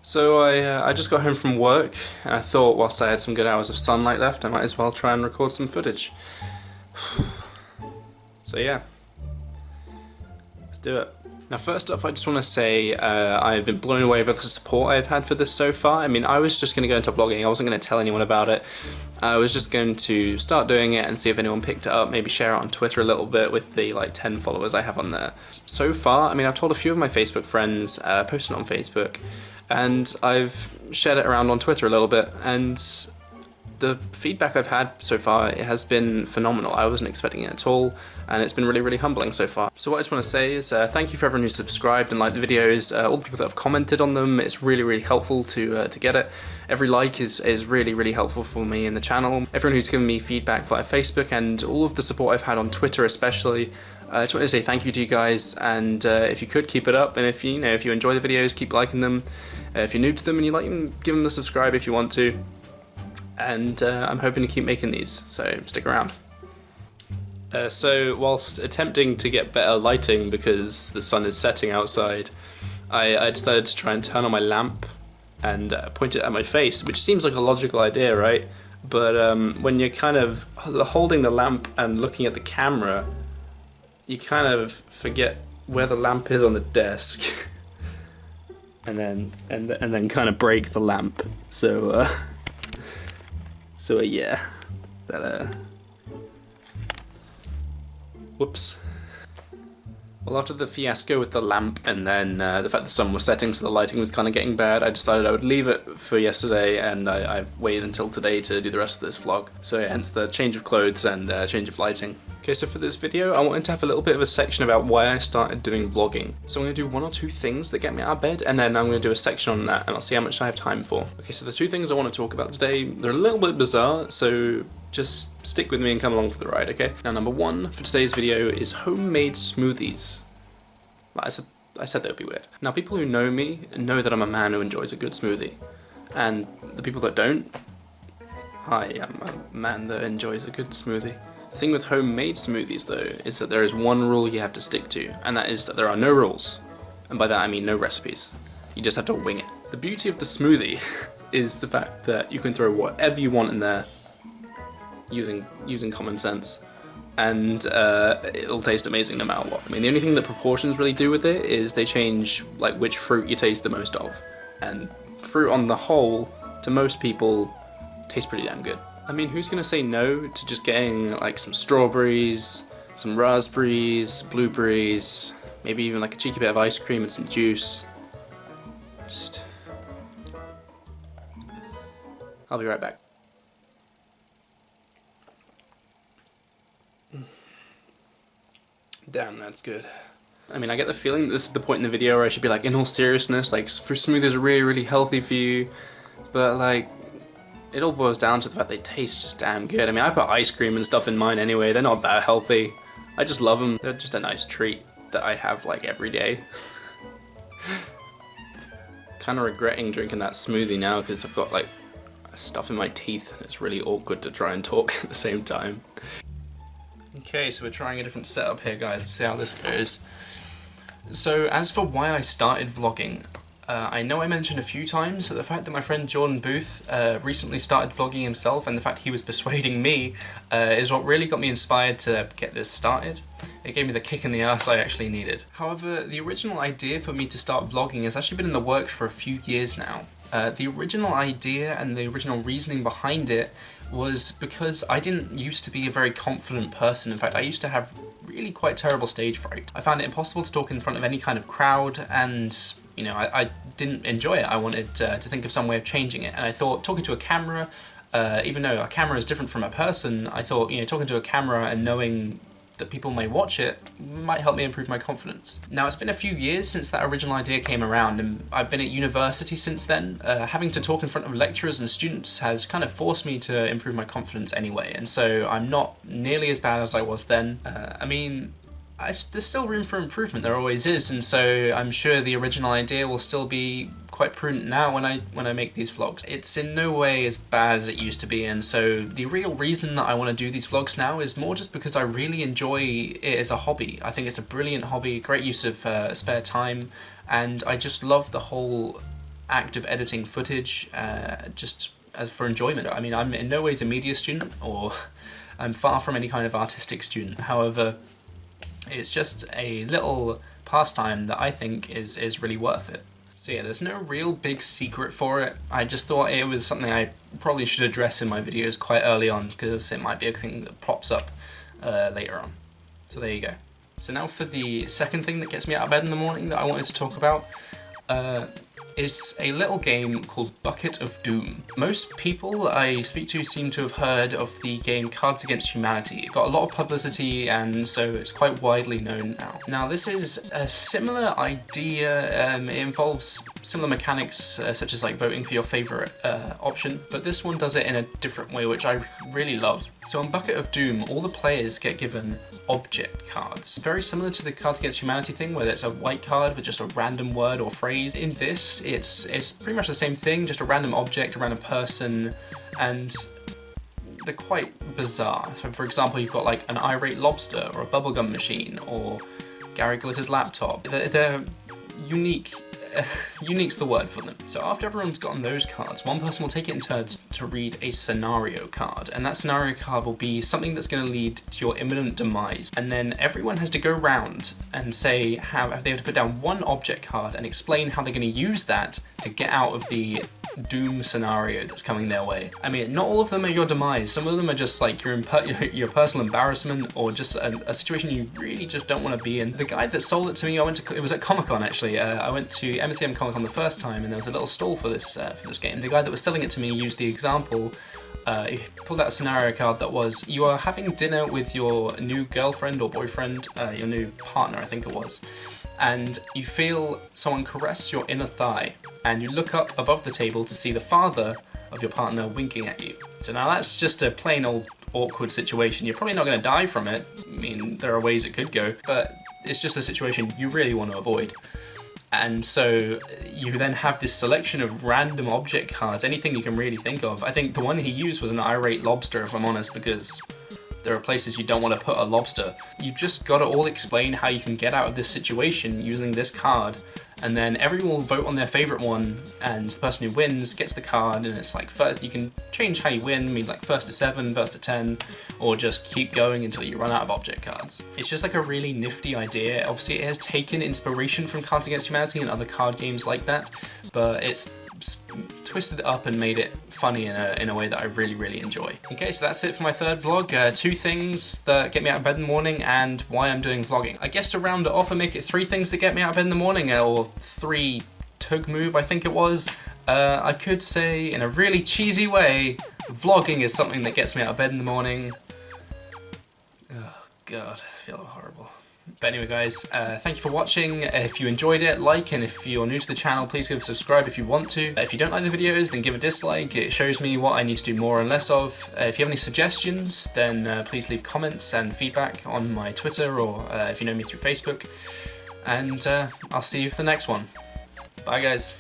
So I just got home from work and I thought whilst I had some good hours of sunlight left I might as well try and record some footage. So yeah, let's do it. Now first off I just want to say I've been blown away by the support I've had for this so far. I mean, I was just going to go into vlogging, I wasn't going to tell anyone about it. I was just going to start doing it and see if anyone picked it up, maybe share it on Twitter a little bit with the like 10 followers I have on there. So far, I mean, I've told a few of my Facebook friends, posted it on Facebook, and I've shared it around on Twitter a little bit, and the feedback I've had so far, it has been phenomenal. I wasn't expecting it at all, and it's been really, really humbling so far. So what I just want to say is thank you for everyone who subscribed and liked the videos, all the people that have commented on them. It's really, really helpful to get it. Every like is really, really helpful for me in the channel. Everyone who's given me feedback via Facebook and all of the support I've had on Twitter especially. I just want to say thank you to you guys, and if you could keep it up, and if you enjoy the videos, keep liking them. If you're new to them and you like them, give them a subscribe if you want to. And I'm hoping to keep making these, so stick around. So whilst attempting to get better lighting because the sun is setting outside, I decided to try and turn on my lamp and point it at my face, which seems like a logical idea, right? But when you're kind of holding the lamp and looking at the camera, you kind of forget where the lamp is on the desk, and then kind of break the lamp. So yeah, that whoops. Well, after the fiasco with the lamp and then the fact the sun was setting so the lighting was kind of getting bad, I decided I would leave it for yesterday, and I've waited until today to do the rest of this vlog. So yeah, hence the change of clothes and change of lighting. Okay, so for this video, I wanted to have a little bit of a section about why I started doing vlogging. So I'm going to do one or two things that get me out of bed, and then I'm going to do a section on that, and I'll see how much I have time for. Okay, so the two things I want to talk about today, they're a little bit bizarre, so just stick with me and come along for the ride, okay? Now, number one for today's video is homemade smoothies. Like I said that would be weird. Now, people who know me know that I'm a man who enjoys a good smoothie. And the people that don't, I am a man that enjoys a good smoothie. The thing with homemade smoothies, though, is that there is one rule you have to stick to, and that is that there are no rules. And by that I mean no recipes. You just have to wing it. The beauty of the smoothie is the fact that you can throw whatever you want in there using common sense, and it'll taste amazing no matter what. I mean, the only thing that proportions really do with it is they change like which fruit you taste the most of, and fruit on the whole, to most people, tastes pretty damn good. I mean, who's gonna say no to just getting like some strawberries, some raspberries, blueberries, maybe even like a cheeky bit of ice cream and some juice? Just... I'll be right back. Damn, that's good. I mean, I get the feeling that this is the point in the video where I should be like, in all seriousness, like, fruit smoothies are really, really healthy for you, but like, it all boils down to the fact they taste just damn good. I mean, I put ice cream and stuff in mine anyway, they're not that healthy. I just love them, they're just a nice treat that I have like every day. Kind of regretting drinking that smoothie now because I've got like stuff in my teeth and it's really awkward to try and talk at the same time. Okay, so we're trying a different setup here, guys. Let's see how this goes. So, as for why I started vlogging, I know I mentioned a few times that the fact that my friend Jordan Booth recently started vlogging himself, and the fact he was persuading me is what really got me inspired to get this started. It gave me the kick in the ass I actually needed. However, the original idea for me to start vlogging has actually been in the works for a few years now. The original idea and the original reasoning behind it was because I didn't used to be a very confident person. In fact, I used to have really quite terrible stage fright. I found it impossible to talk in front of any kind of crowd, and you know, I didn't enjoy it. I wanted to think of some way of changing it, and I thought talking to a camera, even though a camera is different from a person, I thought, you know, talking to a camera and knowing that people may watch it might help me improve my confidence. Now, it's been a few years since that original idea came around, and I've been at university since then. Having to talk in front of lecturers and students has kind of forced me to improve my confidence anyway, and so I'm not nearly as bad as I was then. I mean, there's still room for improvement, there always is, and so I'm sure the original idea will still be quite prudent now when I make these vlogs. It's in no way as bad as it used to be, and so the real reason that I want to do these vlogs now is more just because I really enjoy it as a hobby. I think it's a brilliant hobby, great use of spare time. and I just love the whole act of editing footage, just as for enjoyment. I mean, I'm in no ways a media student, or I'm far from any kind of artistic student. However, it's just a little pastime that I think is really worth it. So yeah, there's no real big secret for it. I just thought it was something I probably should address in my videos quite early on, because it might be a thing that pops up later on. So there you go. So now for the second thing that gets me out of bed in the morning that I wanted to talk about. It's a little game called Bucket of Doom. Most people I speak to seem to have heard of the game Cards Against Humanity. It got a lot of publicity, and so it's quite widely known now. Now this is a similar idea. It involves similar mechanics, such as like voting for your favourite option, but this one does it in a different way, which I really love. So on Bucket of Doom, all the players get given object cards. Very similar to the Cards Against Humanity thing, where it's a white card with just a random word or phrase. In this, it's pretty much the same thing, just a random object, a random person, and they're quite bizarre. So for example, you've got like an irate lobster, or a bubblegum machine, or Gary Glitter's laptop. They're unique. Unique's the word for them. So after everyone's gotten those cards, one person will take it in turns to read a scenario card, and that scenario card will be something that's going to lead to your imminent demise. And then everyone has to go round and say how they have to put down one object card and explain how they're going to use that to get out of the doom scenario that's coming their way. I mean, not all of them are your demise. Some of them are just like your personal embarrassment, or just a situation you really just don't want to be in. The guy that sold it to me, it was at Comic-Con actually. I went to MSM Comic-Con the first time, and there was a little stall for this game. The guy that was selling it to me used the example. He pulled out a scenario card that was, you are having dinner with your new girlfriend or boyfriend, your new partner I think it was, and you feel someone caress your inner thigh, and you look up above the table to see the father of your partner winking at you. So now that's just a plain old awkward situation. You're probably not going to die from it. I mean, there are ways it could go, but it's just a situation you really want to avoid. And so you then have this selection of random object cards, anything you can really think of. I think the one he used was an irate lobster, if I'm honest, because there are places you don't want to put a lobster. You've just got to all explain how you can get out of this situation using this card, and then everyone will vote on their favourite one, and the person who wins gets the card, and it's like first, you can change how you win, I mean like first to 7, first to 10, or just keep going until you run out of object cards. It's just like a really nifty idea. Obviously it has taken inspiration from Cards Against Humanity and other card games like that, but it's twisted it up and made it funny in a way that I really, really enjoy. Okay, so that's it for my third vlog. 2 things that get me out of bed in the morning and why I'm doing vlogging. I guess to round it off and make it 3 things that get me out of bed in the morning, or 3 tug move I think it was. I could say in a really cheesy way, vlogging is something that gets me out of bed in the morning. Oh god, I feel horrible. But anyway guys, thank you for watching. If you enjoyed it, like, and if you're new to the channel, please give a subscribe if you want to. If you don't like the videos, then give a dislike. It shows me what I need to do more and less of. If you have any suggestions, then please leave comments and feedback on my Twitter, or if you know me through Facebook. And I'll see you for the next one. Bye guys.